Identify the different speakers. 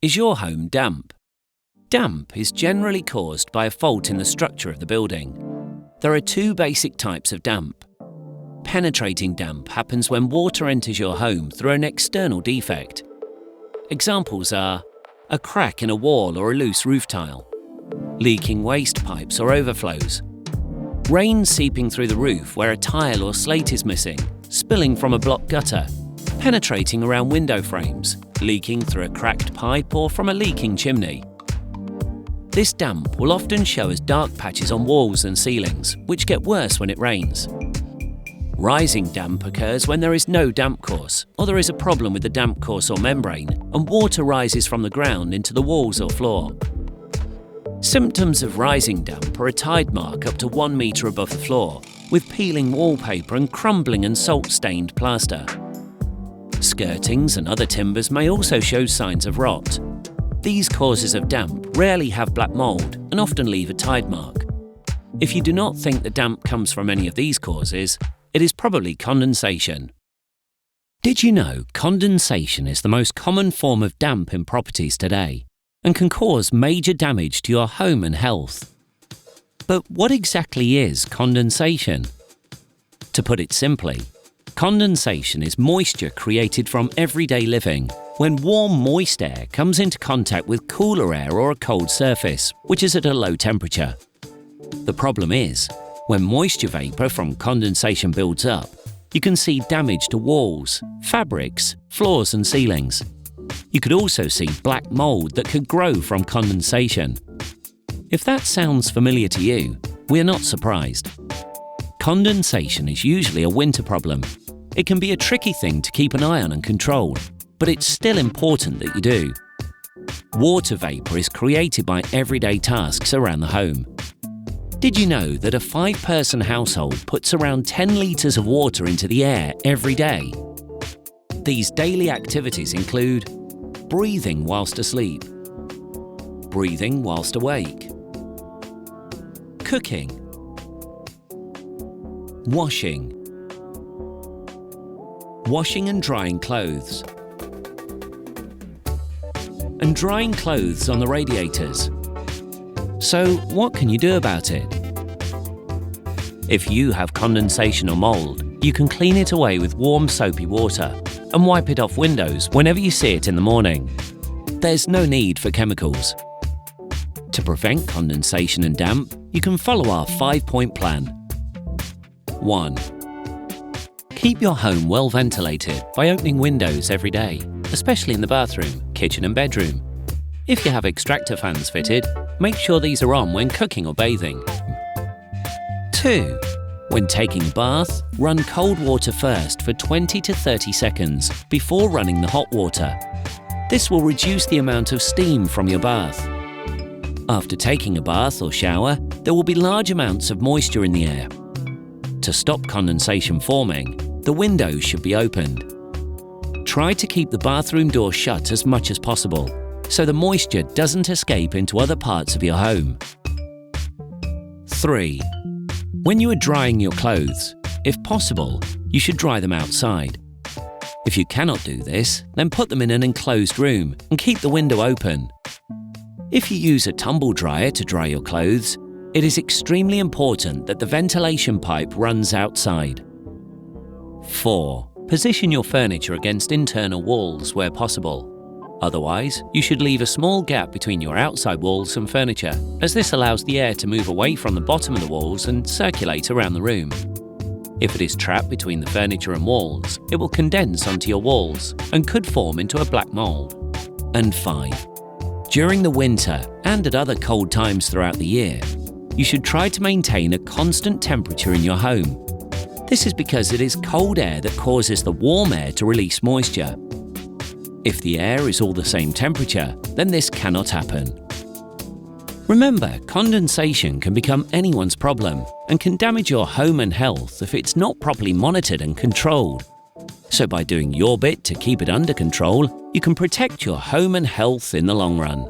Speaker 1: Is your home damp? Damp is generally caused by a fault in the structure of the building. There are two basic types of damp. Penetrating damp happens when water enters your home through an external defect. Examples are a crack in a wall or a loose roof tile, leaking waste pipes or overflows, rain seeping through the roof where a tile or slate is missing, spilling from a blocked gutter, penetrating around window frames, leaking through a cracked pipe or from a leaking chimney. This damp will often show as dark patches on walls and ceilings, which get worse when it rains. Rising damp occurs when there is no damp course, or there is a problem with the damp course or membrane, and water rises from the ground into the walls or floor. Symptoms of rising damp are a tide mark up to 1 metre above the floor, with peeling wallpaper and crumbling and salt-stained plaster. Skirtings and other timbers may also show signs of rot. These causes of damp rarely have black mould and often leave a tide mark. If you do not think the damp comes from any of these causes, it is probably condensation. Did you know condensation is the most common form of damp in properties today and can cause major damage to your home and health? But what exactly is condensation? To put it simply, condensation is moisture created from everyday living when warm, moist air comes into contact with cooler air or a cold surface, which is at a low temperature. The problem is, when moisture vapour from condensation builds up, you can see damage to walls, fabrics, floors and ceilings. You could also see black mould that could grow from condensation. If that sounds familiar to you, we are not surprised. Condensation is usually a winter problem. It can be a tricky thing to keep an eye on and control, but it's still important that you do. Water vapour is created by everyday tasks around the home. Did you know that a 5-person household puts around 10 litres of water into the air every day? These daily activities include breathing whilst asleep, breathing whilst awake, cooking, washing and drying clothes, and drying clothes on the radiators. So what can you do about it? If you have condensation or mould, you can clean it away with warm soapy water and wipe it off windows whenever you see it in the morning. There's no need for chemicals. To prevent condensation and damp, you can follow our 5-point plan. 1. Keep your home well ventilated by opening windows every day, especially in the bathroom, kitchen and bedroom. If you have extractor fans fitted, make sure these are on when cooking or bathing. 2. When taking a bath, run cold water first for 20 to 30 seconds before running the hot water. This will reduce the amount of steam from your bath. After taking a bath or shower, there will be large amounts of moisture in the air. To stop condensation forming, the windows should be opened. Try to keep the bathroom door shut as much as possible, so the moisture doesn't escape into other parts of your home. 3. When you are drying your clothes, if possible, you should dry them outside. If you cannot do this, then put them in an enclosed room and keep the window open. If you use a tumble dryer to dry your clothes, it is extremely important that the ventilation pipe runs outside. 4. Position your furniture against internal walls where possible. Otherwise, you should leave a small gap between your outside walls and furniture, as this allows the air to move away from the bottom of the walls and circulate around the room. If it is trapped between the furniture and walls, it will condense onto your walls and could form into a black mould. And 5. During the winter and at other cold times throughout the year, you should try to maintain a constant temperature in your home. This is because it is cold air that causes the warm air to release moisture. If the air is all the same temperature, then this cannot happen. Remember, condensation can become anyone's problem and can damage your home and health if it's not properly monitored and controlled. So by doing your bit to keep it under control, you can protect your home and health in the long run.